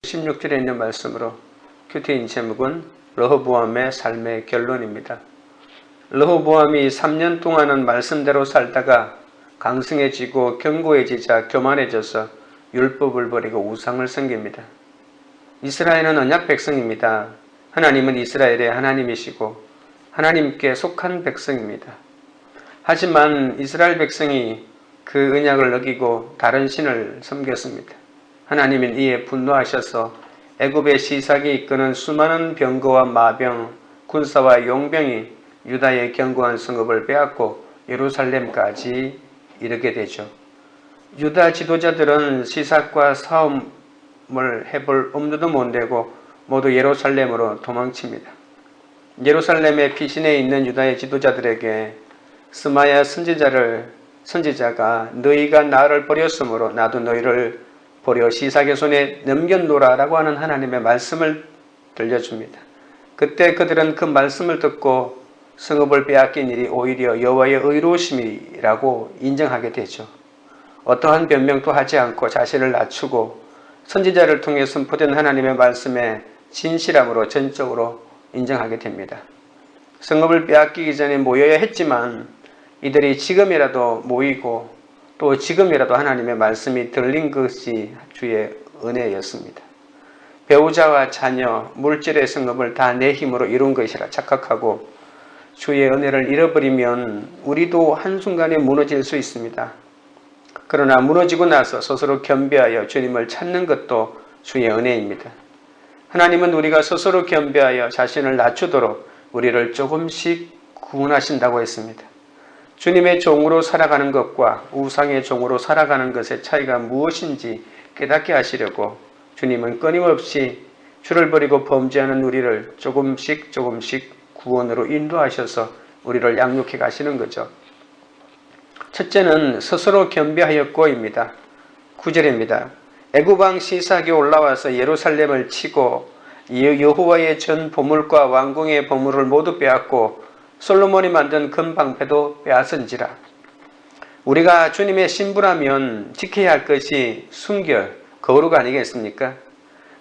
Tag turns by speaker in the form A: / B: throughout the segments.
A: 16절에 있는 말씀으로 큐티인 제목은 르호보암의 삶의 결론입니다. 르호보암이 3년 동안은 말씀대로 살다가 강성해지고 견고해지자 교만해져서 율법을 버리고 우상을 섬깁니다. 이스라엘은 언약 백성입니다. 하나님은 이스라엘의 하나님이시고 하나님께 속한 백성입니다. 하지만 이스라엘 백성이 그 언약을 어기고 다른 신을 섬겼습니다. 하나님은 이에 분노하셔서 애굽의 시삭이 이끄는 수많은 병거와 마병, 군사와 용병이 유다의 견고한 성읍을 빼앗고 예루살렘까지 이르게 되죠. 유다 지도자들은 시삭과 싸움을 해볼 엄두도 못 내고 모두 예루살렘으로 도망칩니다. 예루살렘의 피신해 있는 유다의 지도자들에게 스마야 선지자가 너희가 나를 버렸으므로 나도 너희를 버려 시삭의 손에 넘겨놓으라 라고 하는 하나님의 말씀을 들려줍니다. 그때 그들은 그 말씀을 듣고 성읍을 빼앗긴 일이 오히려 여호와의 의로우심이라고 인정하게 되죠. 어떠한 변명도 하지 않고 자신을 낮추고 선지자를 통해 선포된 하나님의 말씀의 진실함으로 전적으로 인정하게 됩니다. 성읍을 빼앗기기 전에 모여야 했지만 이들이 지금이라도 모이고 또 지금이라도 하나님의 말씀이 들린 것이 주의 은혜였습니다. 배우자와 자녀, 물질의 성읍을 다 내 힘으로 이룬 것이라 착각하고 주의 은혜를 잃어버리면 우리도 한순간에 무너질 수 있습니다. 그러나 무너지고 나서 스스로 겸비하여 주님을 찾는 것도 주의 은혜입니다. 하나님은 우리가 스스로 겸비하여 자신을 낮추도록 우리를 조금씩 구원하신다고 했습니다. 주님의 종으로 살아가는 것과 우상의 종으로 살아가는 것의 차이가 무엇인지 깨닫게 하시려고 주님은 끊임없이 주를 버리고 범죄하는 우리를 조금씩 구원으로 인도하셔서 우리를 양육해 가시는 거죠. 첫째는 스스로 겸비하였고입니다. 9절입니다. 애굽 왕 시삭이 올라와서 예루살렘을 치고 여호와의 전 보물과 왕궁의 보물을 모두 빼앗고 솔로몬이 만든 금방패도 빼앗은지라. 우리가 주님의 신부라면 지켜야 할 것이 순결, 거룩 아니겠습니까?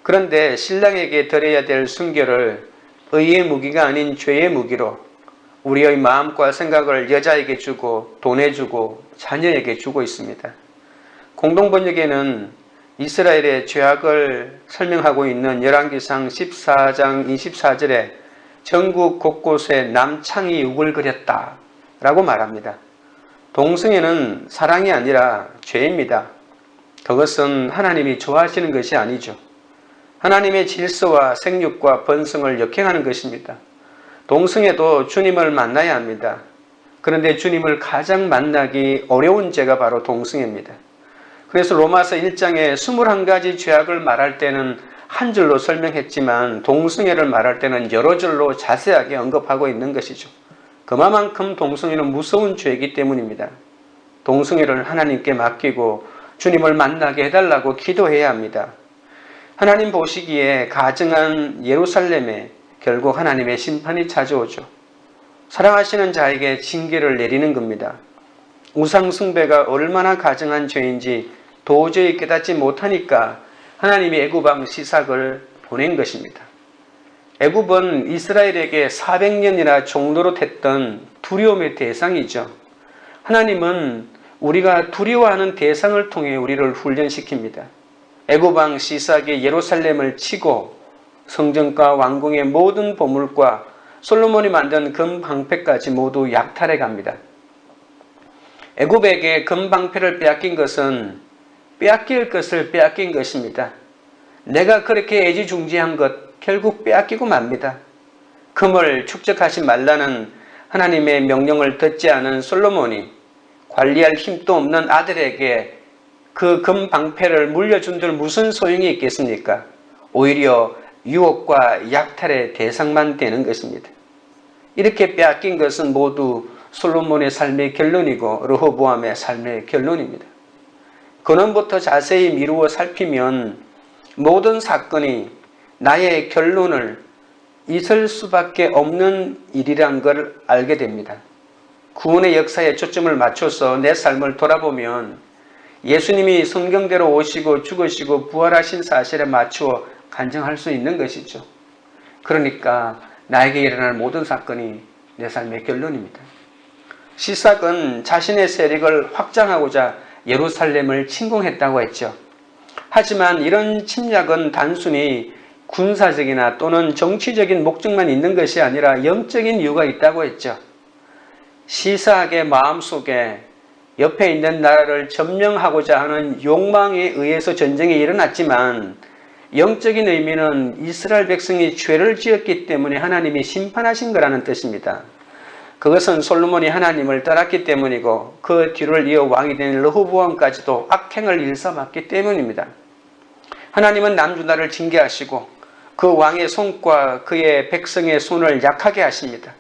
A: 그런데 신랑에게 드려야 될 순결을 의의 무기가 아닌 죄의 무기로 우리의 마음과 생각을 여자에게 주고 돈에 주고 자녀에게 주고 있습니다. 공동번역에는 이스라엘의 죄악을 설명하고 있는 열왕기상 14장 24절에 전국 곳곳에 남창이 우글거렸다 라고 말합니다. 동성애는 사랑이 아니라 죄입니다. 그것은 하나님이 좋아하시는 것이 아니죠. 하나님의 질서와 생육과 번성을 역행하는 것입니다. 동성애도 주님을 만나야 합니다. 그런데 주님을 가장 만나기 어려운 죄가 바로 동성애입니다. 그래서 로마서 1장에 21가지 죄악을 말할 때는 한 줄로 설명했지만 동성애를 말할 때는 여러 줄로 자세하게 언급하고 있는 것이죠. 그만큼 동성애는 무서운 죄이기 때문입니다. 동성애를 하나님께 맡기고 주님을 만나게 해달라고 기도해야 합니다. 하나님 보시기에 가증한 예루살렘에 결국 하나님의 심판이 찾아오죠. 사랑하시는 자에게 징계를 내리는 겁니다. 우상 숭배가 얼마나 가증한 죄인지 도저히 깨닫지 못하니까 하나님이 애굽 왕 시삭을 보낸 것입니다. 애굽은 이스라엘에게 400년이나 종로로 했던 두려움의 대상이죠. 하나님은 우리가 두려워하는 대상을 통해 우리를 훈련시킵니다. 애굽 왕 시삭이 예루살렘을 치고 성전과 왕궁의 모든 보물과 솔로몬이 만든 금방패까지 모두 약탈해 갑니다. 애굽에게 금방패를 빼앗긴 것은 빼앗길 것을 빼앗긴 것입니다. 내가 그렇게 애지중지한 것 결국 빼앗기고 맙니다. 금을 축적하지 말라는 하나님의 명령을 듣지 않은 솔로몬이 관리할 힘도 없는 아들에게 그 금방패를 물려준들 무슨 소용이 있겠습니까? 오히려 유혹과 약탈의 대상만 되는 것입니다. 이렇게 빼앗긴 것은 모두 솔로몬의 삶의 결론이고 르호보암의 삶의 결론입니다. 근원부터 자세히 미루어 살피면 모든 사건이 나의 결론을 있을 수밖에 없는 일이란 걸 알게 됩니다. 구원의 역사에 초점을 맞춰서 내 삶을 돌아보면 예수님이 성경대로 오시고 죽으시고 부활하신 사실에 맞추어 간증할 수 있는 것이죠. 그러니까 나에게 일어날 모든 사건이 내 삶의 결론입니다. 시삭은 자신의 세력을 확장하고자 예루살렘을 침공했다고 했죠. 하지만 이런 침략은 단순히 군사적이나 또는 정치적인 목적만 있는 것이 아니라 영적인 이유가 있다고 했죠. 시삭의 마음속에 옆에 있는 나라를 점령하고자 하는 욕망에 의해서 전쟁이 일어났지만 영적인 의미는 이스라엘 백성이 죄를 지었기 때문에 하나님이 심판하신 거라는 뜻입니다. 그것은 솔로몬이 하나님을 떠났기 때문이고 그 뒤를 이어 왕이 된 르호보암까지도 악행을 일삼았기 때문입니다. 하나님은 남유다를 징계하시고 그 왕의 손과 그의 백성의 손을 약하게 하십니다.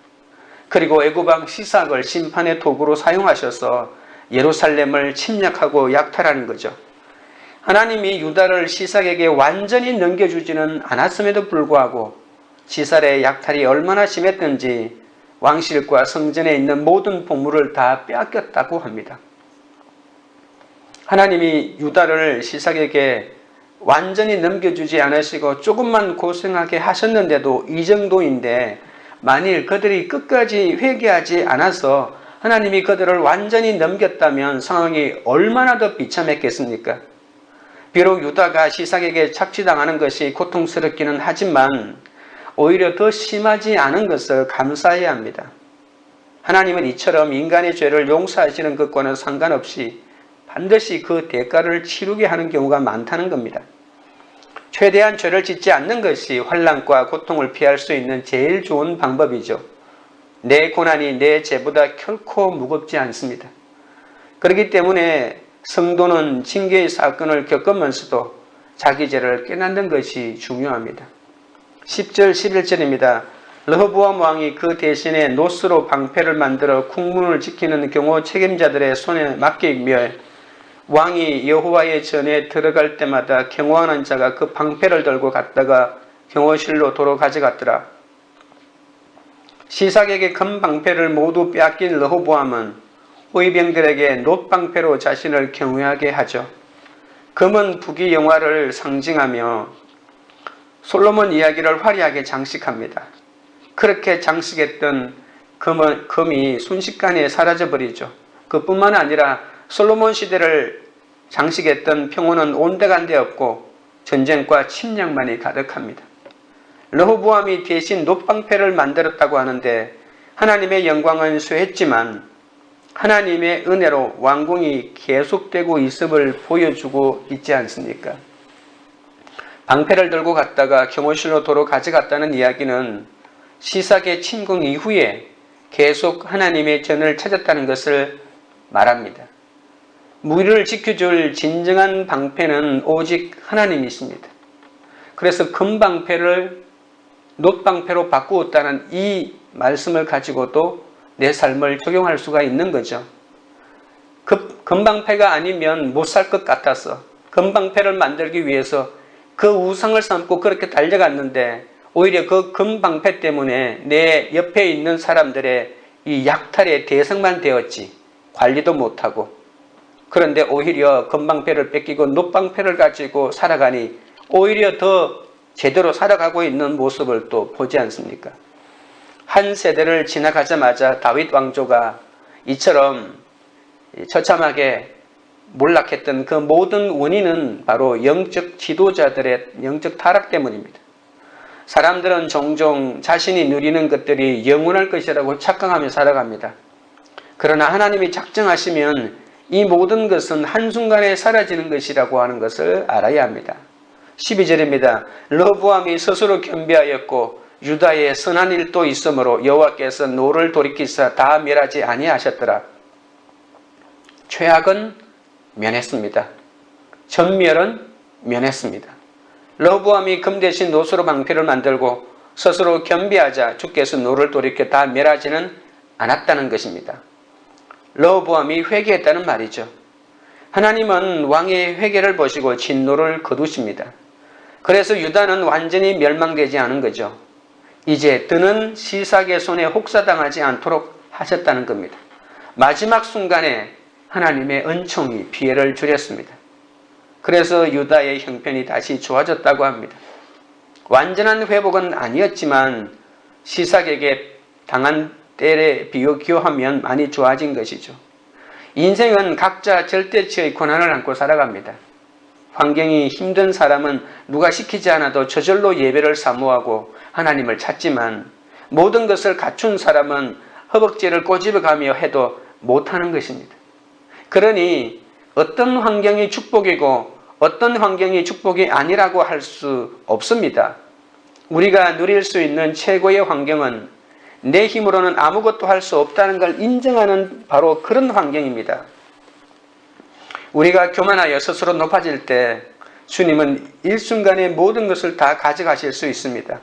A: 그리고 애굽왕 시삭을 심판의 도구로 사용하셔서 예루살렘을 침략하고 약탈하는 거죠. 하나님이 유다를 시삭에게 완전히 넘겨주지는 않았음에도 불구하고 시삭의 약탈이 얼마나 심했던지 왕실과 성전에 있는 모든 보물을 다 빼앗겼다고 합니다. 하나님이 유다를 시삭에게 완전히 넘겨주지 않으시고 조금만 고생하게 하셨는데도 이 정도인데 만일 그들이 끝까지 회개하지 않아서 하나님이 그들을 완전히 넘겼다면 상황이 얼마나 더 비참했겠습니까? 비록 유다가 시삭에게 착취당하는 것이 고통스럽기는 하지만 오히려 더 심하지 않은 것을 감사해야 합니다. 하나님은 이처럼 인간의 죄를 용서하시는 것과는 상관없이 반드시 그 대가를 치르게 하는 경우가 많다는 겁니다. 최대한 죄를 짓지 않는 것이 환난과 고통을 피할 수 있는 제일 좋은 방법이죠. 내 고난이 내 죄보다 결코 무겁지 않습니다. 그렇기 때문에 성도는 징계의 사건을 겪으면서도 자기 죄를 깨닫는 것이 중요합니다. 10절 11절입니다. 르호보암 왕이 그 대신에 노스로 방패를 만들어 궁문을 지키는 경호 책임자들의 손에 맡기며 왕이 여호와의 전에 들어갈 때마다 경호하는 자가 그 방패를 들고 갔다가 경호실로 도로 가져갔더라. 시삭에게 금 방패를 모두 빼앗긴 르호보암은 호위병들에게 놋방패로 자신을 경외하게 하죠. 금은 부귀 영화를 상징하며 솔로몬 이야기를 화려하게 장식합니다. 그렇게 장식했던 금이 순식간에 사라져버리죠. 그뿐만 아니라 솔로몬 시대를 장식했던 평온은 온데간데 없고 전쟁과 침략만이 가득합니다. 르호보암이 대신 놋방패를 만들었다고 하는데 하나님의 영광은 쇠했지만 하나님의 은혜로 왕궁이 계속되고 있음을 보여주고 있지 않습니까? 방패를 들고 갔다가 경호실로 도로 가져갔다는 이야기는 시삭의 침공 이후에 계속 하나님의 전을 찾았다는 것을 말합니다. 무리를 지켜줄 진정한 방패는 오직 하나님이십니다. 그래서 금방패를 놋방패로 바꾸었다는 이 말씀을 가지고도 내 삶을 적용할 수가 있는 거죠. 금방패가 아니면 못 살 것 같아서 금방패를 만들기 위해서 그 우상을 삼고 그렇게 달려갔는데 오히려 그 금방패 때문에 내 옆에 있는 사람들의 이 약탈의 대상만 되었지 관리도 못하고 그런데 오히려 금방패를 뺏기고 놋방패를 가지고 살아가니 오히려 더 제대로 살아가고 있는 모습을 또 보지 않습니까? 한 세대를 지나가자마자 다윗 왕조가 이처럼 처참하게 몰락했던 그 모든 원인은 바로 영적 지도자들의 영적 타락 때문입니다. 사람들은 종종 자신이 누리는 것들이 영원할 것이라고 착각하며 살아갑니다. 그러나 하나님이 작정하시면 이 모든 것은 한순간에 사라지는 것이라고 하는 것을 알아야 합니다. 12절입니다. 르호보암이 스스로 겸비하였고 유다에 선한 일도 있으므로 여호와께서 노를 돌이키사 다 멸하지 아니하셨더라. 최악은 면했습니다. 전멸은 면했습니다. 르호보암이 금 대신 노스로 방패를 만들고 스스로 겸비하자 주께서 노를 돌이켜 다 멸하지는 않았다는 것입니다. 르호보암이 회개했다는 말이죠. 하나님은 왕의 회개를 보시고 진노를 거두십니다. 그래서 유다는 완전히 멸망되지 않은 거죠. 이제 드는 시삭의 손에 혹사당하지 않도록 하셨다는 겁니다. 마지막 순간에 하나님의 은총이 피해를 줄였습니다. 그래서 유다의 형편이 다시 좋아졌다고 합니다. 완전한 회복은 아니었지만 시삭에게 당한 때에 비교하면 많이 좋아진 것이죠. 인생은 각자 절대치의 고난을 안고 살아갑니다. 환경이 힘든 사람은 누가 시키지 않아도 저절로 예배를 사모하고 하나님을 찾지만 모든 것을 갖춘 사람은 허벅지를 꼬집어가며 해도 못하는 것입니다. 그러니 어떤 환경이 축복이고 어떤 환경이 축복이 아니라고 할 수 없습니다. 우리가 누릴 수 있는 최고의 환경은 내 힘으로는 아무것도 할 수 없다는 걸 인정하는 바로 그런 환경입니다. 우리가 교만하여 스스로 높아질 때 주님은 일순간에 모든 것을 다 가져가실 수 있습니다.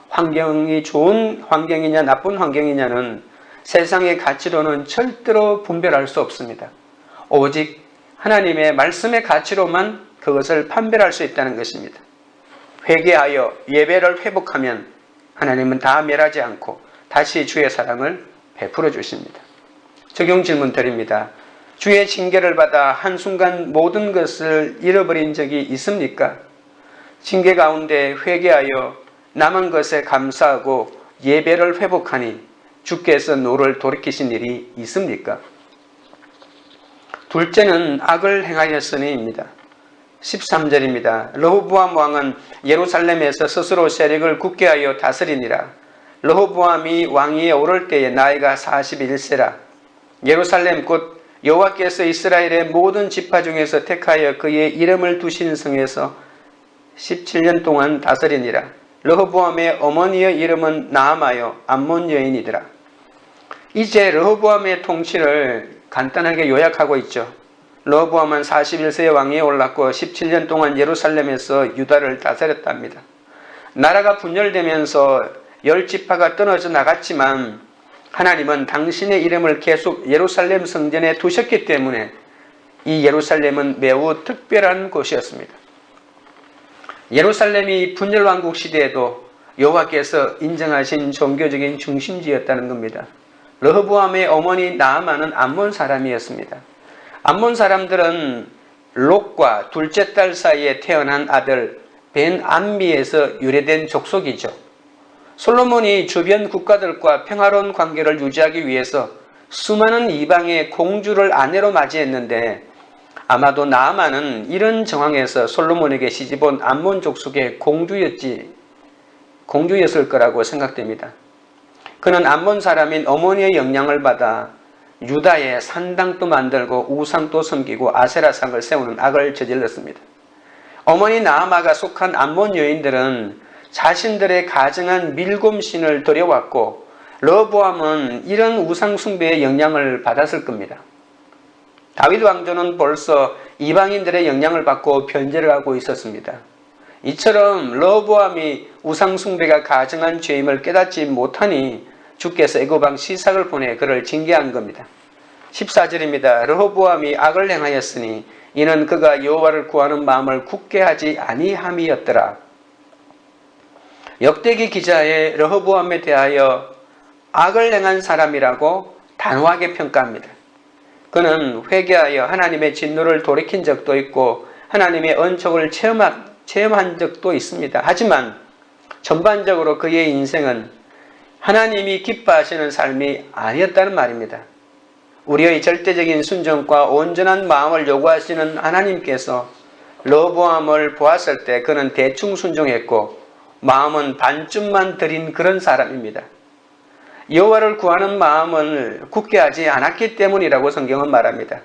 A: 환경이 좋은 환경이냐 나쁜 환경이냐는 세상의 가치로는 절대로 분별할 수 없습니다. 오직 하나님의 말씀의 가치로만 그것을 판별할 수 있다는 것입니다. 회개하여 예배를 회복하면 하나님은 다 멸하지 않고 다시 주의 사랑을 베풀어 주십니다. 적용 질문 드립니다. 주의 징계를 받아 한순간 모든 것을 잃어버린 적이 있습니까? 징계 가운데 회개하여 남은 것에 감사하고 예배를 회복하니 주께서 노를 돌이키신 일이 있습니까? 둘째는 악을 행하였으니입니다. 13절입니다. 르호보암 왕은 예루살렘에서 스스로 세력을 굳게 하여 다스리니라. 르호보암이 왕위에 오를 때에 나이가 41세라. 예루살렘 곧 여호와께서 이스라엘의 모든 지파 중에서 택하여 그의 이름을 두신 성에서 17년 동안 다스리니라. 르호보암의 어머니의 이름은 나아마요 암몬 여인이더라. 이제 르호보암의 통치를 간단하게 요약하고 있죠. 르호보암은 41세의 왕위에 올랐고 17년 동안 예루살렘에서 유다를 다스렸답니다. 나라가 분열되면서 10지파가 떨어져 나갔지만 하나님은 당신의 이름을 계속 예루살렘 성전에 두셨기 때문에 이 예루살렘은 매우 특별한 곳이었습니다. 예루살렘이 분열왕국 시대에도 여호와께서 인정하신 종교적인 중심지였다는 겁니다. 르호보암의 어머니 나아마는 암몬 사람이었습니다. 암몬 사람들은 롯과 둘째 딸 사이에 태어난 아들 벤 암미에서 유래된 족속이죠. 솔로몬이 주변 국가들과 평화로운 관계를 유지하기 위해서 수많은 이방의 공주를 아내로 맞이했는데 아마도 나아마는 이런 정황에서 솔로몬에게 시집온 암몬 족속의 공주였을 거라고 생각됩니다. 그는 암몬 사람인 어머니의 영향을 받아 유다에 산당도 만들고 우상도 섬기고 아세라상을 세우는 악을 저질렀습니다. 어머니 나아마가 속한 암몬 여인들은 자신들의 가증한 밀곰신을 들여왔고 르호보암은 이런 우상 숭배의 영향을 받았을 겁니다. 다윗 왕조는 벌써 이방인들의 영향을 받고 변제를 하고 있었습니다. 이처럼 르호보암이 우상 숭배가 가증한 죄임을 깨닫지 못하니 주께서 애굽 왕 시삭을 보내 그를 징계한 겁니다. 14절입니다. 르호보암이 악을 행하였으니 이는 그가 여호와를 구하는 마음을 굳게 하지 아니함이었더라. 역대기 기자의 르호보암에 대하여 악을 행한 사람이라고 단호하게 평가합니다. 그는 회개하여 하나님의 진노를 돌이킨 적도 있고 하나님의 언총을 체험한 적도 있습니다. 하지만 전반적으로 그의 인생은 하나님이 기뻐하시는 삶이 아니었다는 말입니다. 우리의 절대적인 순종과 온전한 마음을 요구하시는 하나님께서 르호보암을 보았을 때 그는 대충 순종했고 마음은 반쯤만 들인 그런 사람입니다. 여호와를 구하는 마음을 굳게 하지 않았기 때문이라고 성경은 말합니다.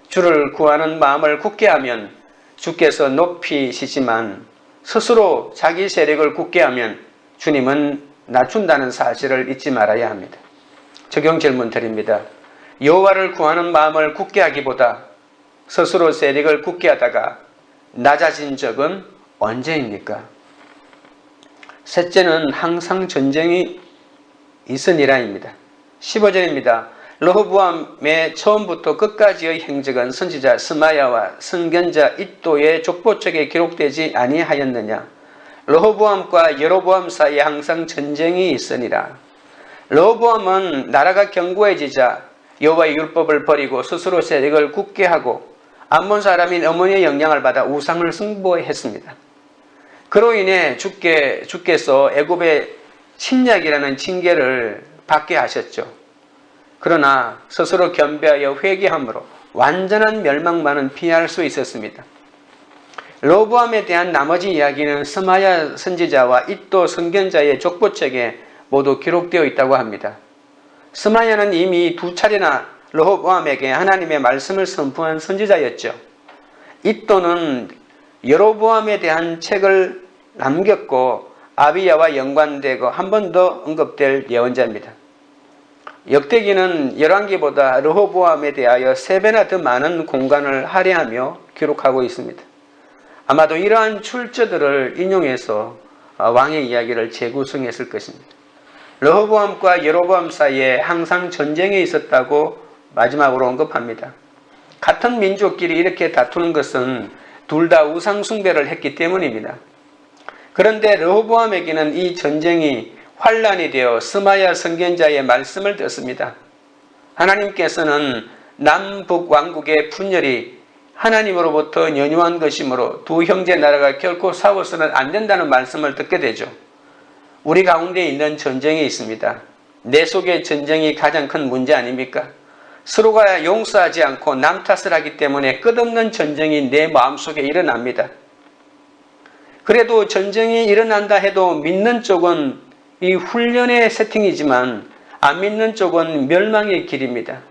A: 주를 구하는 마음을 굳게 하면 주께서 높이시지만 스스로 자기 세력을 굳게 하면 주님은 낮춘다는 사실을 잊지 말아야 합니다. 적용 질문 드립니다. 여호와를 구하는 마음을 굳게 하기보다 스스로 세력을 굳게 하다가 낮아진 적은 언제입니까? 셋째는 항상 전쟁이 있으니라입니다. 15절입니다. 르호보암의 처음부터 끝까지의 행적은 선지자 스마야와 선견자 id도의 족보책에 기록되지 아니하였느냐. 르호보암과 여로보암 사이에 항상 전쟁이 있으니라. 르호보암은 나라가 견고해지자 여호와의 율법을 버리고 스스로 세력을 굳게 하고 암몬 사람인 어머니의 영향을 받아 우상을 숭배했습니다. 그로 인해 주께서 애굽의 침략이라는 징계를 받게 하셨죠. 그러나 스스로 겸비하여 회개함으로 완전한 멸망만은 피할 수 있었습니다. 르호보암에 대한 나머지 이야기는 스마야 선지자와 잇도 선견자의 족보책에 모두 기록되어 있다고 합니다. 스마야는 이미 2차례나 르호보암에게 하나님의 말씀을 선포한 선지자였죠. 잇도는 여로보암에 대한 책을 남겼고 아비야와 연관되고 한 번 더 언급될 예언자입니다. 역대기는 열왕기보다 르호보암에 대하여 3배나 더 많은 공간을 할애하며 기록하고 있습니다. 아마도 이러한 출처들을 인용해서 왕의 이야기를 재구성했을 것입니다. 르호보암과 여로보암 사이에 항상 전쟁이 있었다고 마지막으로 언급합니다. 같은 민족끼리 이렇게 다투는 것은 둘 다 우상 숭배를 했기 때문입니다. 그런데 르호보암에게는 이 전쟁이 환란이 되어 스마야 선견자의 말씀을 듣습니다. 하나님께서는 남북 왕국의 분열이 하나님으로부터 연유한 것이므로 두 형제 나라가 결코 싸워서는 안 된다는 말씀을 듣게 되죠. 우리 가운데 있는 전쟁이 있습니다. 내 속의 전쟁이 가장 큰 문제 아닙니까? 서로가 용서하지 않고 남 탓을 하기 때문에 끝없는 전쟁이 내 마음속에 일어납니다. 그래도 전쟁이 일어난다 해도 믿는 쪽은 이 훈련의 세팅이지만 안 믿는 쪽은 멸망의 길입니다.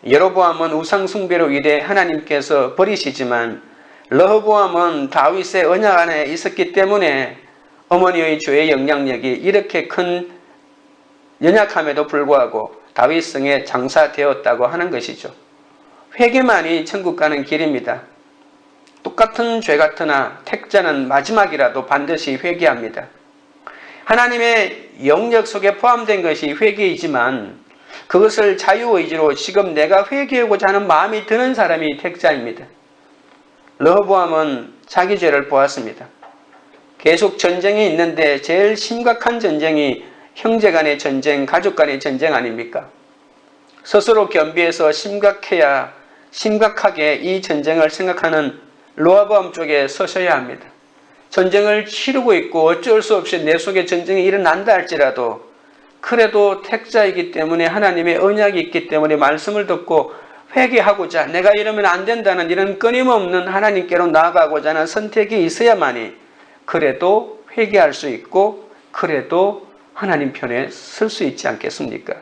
A: 여로보암은 우상숭배로 인해 하나님께서 버리시지만 르호보암은 다윗의 언약 안에 있었기 때문에 어머니의 죄의 영향력이 이렇게 큰 연약함에도 불구하고 다윗성에 장사되었다고 하는 것이죠. 회개만이 천국 가는 길입니다. 똑같은 죄 같으나 택자는 마지막이라도 반드시 회개합니다. 하나님의 영역 속에 포함된 것이 회개이지만 그것을 자유의지로 지금 내가 회개하고자 하는 마음이 드는 사람이 택자입니다. 르호보암은 자기 죄를 보았습니다. 계속 전쟁이 있는데 제일 심각한 전쟁이 형제 간의 전쟁, 가족 간의 전쟁 아닙니까? 스스로 겸비해서 심각하게 이 전쟁을 생각하는 르호보암 쪽에 서셔야 합니다. 전쟁을 치르고 있고 어쩔 수 없이 내 속에 전쟁이 일어난다 할지라도 그래도 택자이기 때문에 하나님의 언약이 있기 때문에 말씀을 듣고 회개하고자 내가 이러면 안 된다는 이런 끊임없는 하나님께로 나아가고자 하는 선택이 있어야만이 그래도 회개할 수 있고 그래도 하나님 편에 설 수 있지 않겠습니까?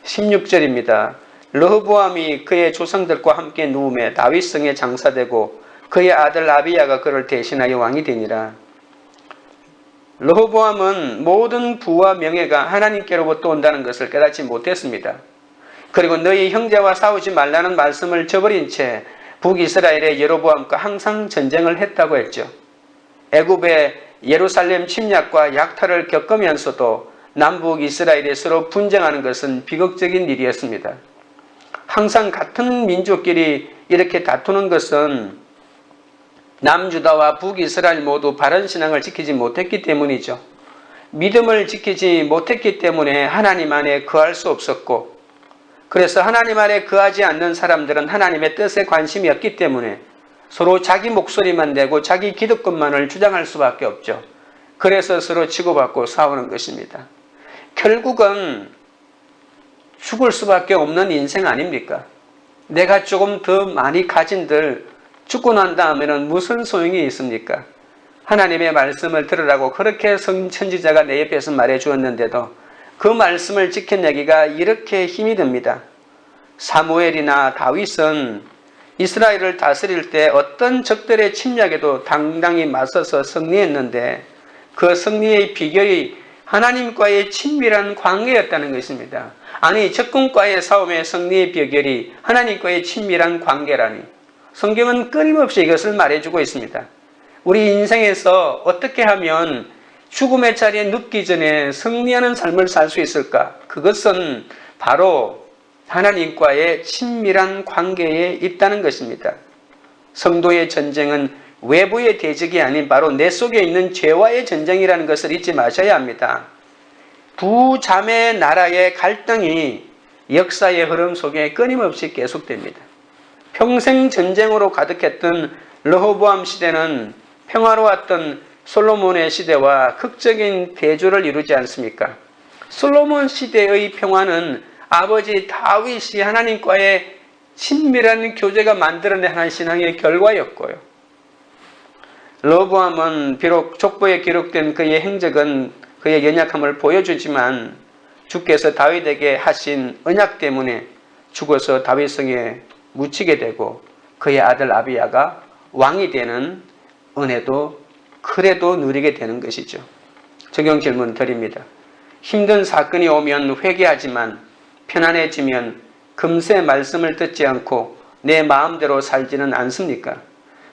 A: 16절입니다. 르호보암이 그의 조상들과 함께 누움에 다윗성에 장사되고 그의 아들 아비야가 그를 대신하여 왕이 되니라. 르호보암은 모든 부와 명예가 하나님께로부터 온다는 것을 깨닫지 못했습니다. 그리고 너희 형제와 싸우지 말라는 말씀을 저버린 채 북이스라엘의 여로보암과 항상 전쟁을 했다고 했죠. 애굽의 예루살렘 침략과 약탈을 겪으면서도 남북 이스라엘이 서로 분쟁하는 것은 비극적인 일이었습니다. 항상 같은 민족끼리 이렇게 다투는 것은 남유다와 북이스라엘 모두 바른 신앙을 지키지 못했기 때문이죠. 믿음을 지키지 못했기 때문에 하나님 안에 거할 수 없었고 그래서 하나님 안에 거하지 않는 사람들은 하나님의 뜻에 관심이 없기 때문에 서로 자기 목소리만 내고 자기 기득권만을 주장할 수밖에 없죠. 그래서 서로 치고받고 싸우는 것입니다. 결국은 죽을 수밖에 없는 인생 아닙니까? 내가 조금 더 많이 가진들 죽고 난 다음에는 무슨 소용이 있습니까? 하나님의 말씀을 들으라고 그렇게 선지자가 내 옆에서 말해 주었는데도 그 말씀을 지켜내기가 이렇게 힘이 듭니다. 사무엘이나 다윗은 이스라엘을 다스릴 때 어떤 적들의 침략에도 당당히 맞서서 승리했는데 그 승리의 비결이 하나님과의 친밀한 관계였다는 것입니다. 아니, 적군과의 싸움의 승리의 비결이 하나님과의 친밀한 관계라니. 성경은 끊임없이 이것을 말해주고 있습니다. 우리 인생에서 어떻게 하면 죽음의 자리에 눕기 전에 승리하는 삶을 살 수 있을까? 그것은 바로 하나님과의 친밀한 관계에 있다는 것입니다. 성도의 전쟁은 외부의 대적이 아닌 바로 내 속에 있는 죄와의 전쟁이라는 것을 잊지 마셔야 합니다. 두 자매 나라의 갈등이 역사의 흐름 속에 끊임없이 계속됩니다. 평생 전쟁으로 가득했던 르호보암 시대는 평화로웠던 솔로몬의 시대와 극적인 대조를 이루지 않습니까? 솔로몬 시대의 평화는 아버지 다윗이 하나님과의 친밀한 교제가 만들어낸 한 신앙의 결과였고요. 르호보암은 비록 족보에 기록된 그의 행적은 그의 연약함을 보여주지만 주께서 다윗에게 하신 언약 때문에 죽어서 다윗성에 묻히게 되고 그의 아들 아비야가 왕이 되는 은혜도 그래도 누리게 되는 것이죠. 적용 질문 드립니다. 힘든 사건이 오면 회개하지만 편안해지면 금세 말씀을 듣지 않고 내 마음대로 살지는 않습니까?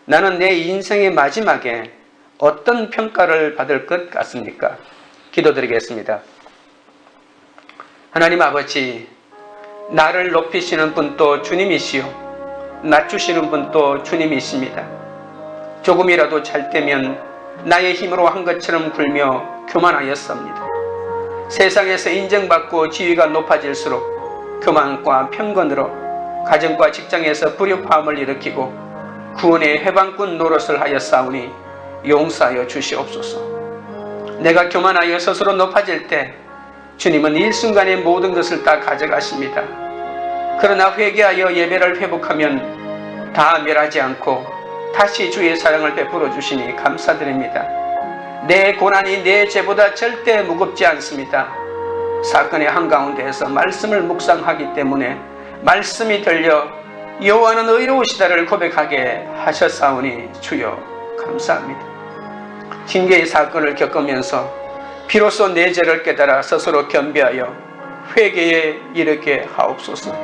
A: 나는 내 인생의 마지막에 어떤 평가를 받을 것 같습니까? 기도드리겠습니다. 하나님 아버지, 나를 높이시는 분도 주님이시요 낮추시는 분도 주님이십니다. 조금이라도 잘되면 나의 힘으로 한 것처럼 굴며 교만하였습니다. 세상에서 인정받고 지위가 높아질수록 교만과 편견으로 가정과 직장에서 불협화음을 일으키고 구원의 해방꾼 노릇을 하였사오니 용서하여 주시옵소서. 내가 교만하여 스스로 높아질 때 주님은 일순간에 모든 것을 다 가져가십니다. 그러나 회개하여 예배를 회복하면 다 멸하지 않고 다시 주의 사랑을 베풀어 주시니 감사드립니다. 내 고난이 내 죄보다 절대 무겁지 않습니다. 사건의 한가운데에서 말씀을 묵상하기 때문에 말씀이 들려 여호와는 의로우시다를 고백하게 하셨사오니 주여 감사합니다. 징계의 사건을 겪으면서 비로소 내 죄를 깨달아 스스로 겸비하여 회개에 이르게 하옵소서.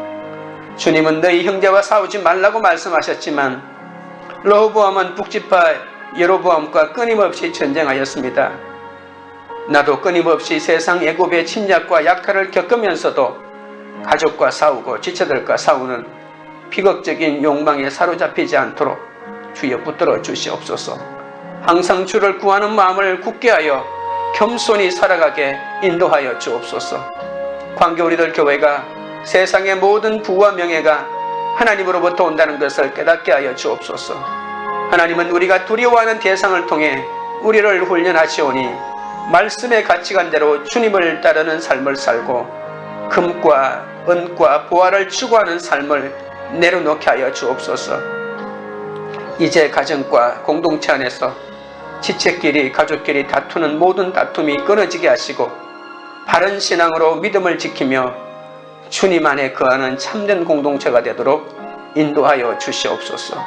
A: 주님은 너희 형제와 싸우지 말라고 말씀하셨지만 르호보암은 북지파 여로보암과 끊임없이 전쟁하였습니다. 나도 끊임없이 세상 애굽의 침략과 약탈을 겪으면서도 가족과 싸우고 지체들과 싸우는 비극적인 욕망에 사로잡히지 않도록 주여 붙들어 주시옵소서. 항상 주를 구하는 마음을 굳게 하여 겸손히 살아가게 인도하여 주옵소서. 광교 우리들 교회가 세상의 모든 부와 명예가 하나님으로부터 온다는 것을 깨닫게 하여 주옵소서. 하나님은 우리가 두려워하는 대상을 통해 우리를 훈련하시오니 말씀의 가치관대로 주님을 따르는 삶을 살고 금과 은과 보화를 추구하는 삶을 내려놓게 하여 주옵소서. 이제 가정과 공동체 안에서 지체끼리 가족끼리 다투는 모든 다툼이 끊어지게 하시고 바른 신앙으로 믿음을 지키며 주님 안에 거하는 참된 공동체가 되도록 인도하여 주시옵소서.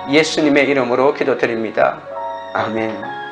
A: 예수님의 이름으로 기도드립니다. 아멘.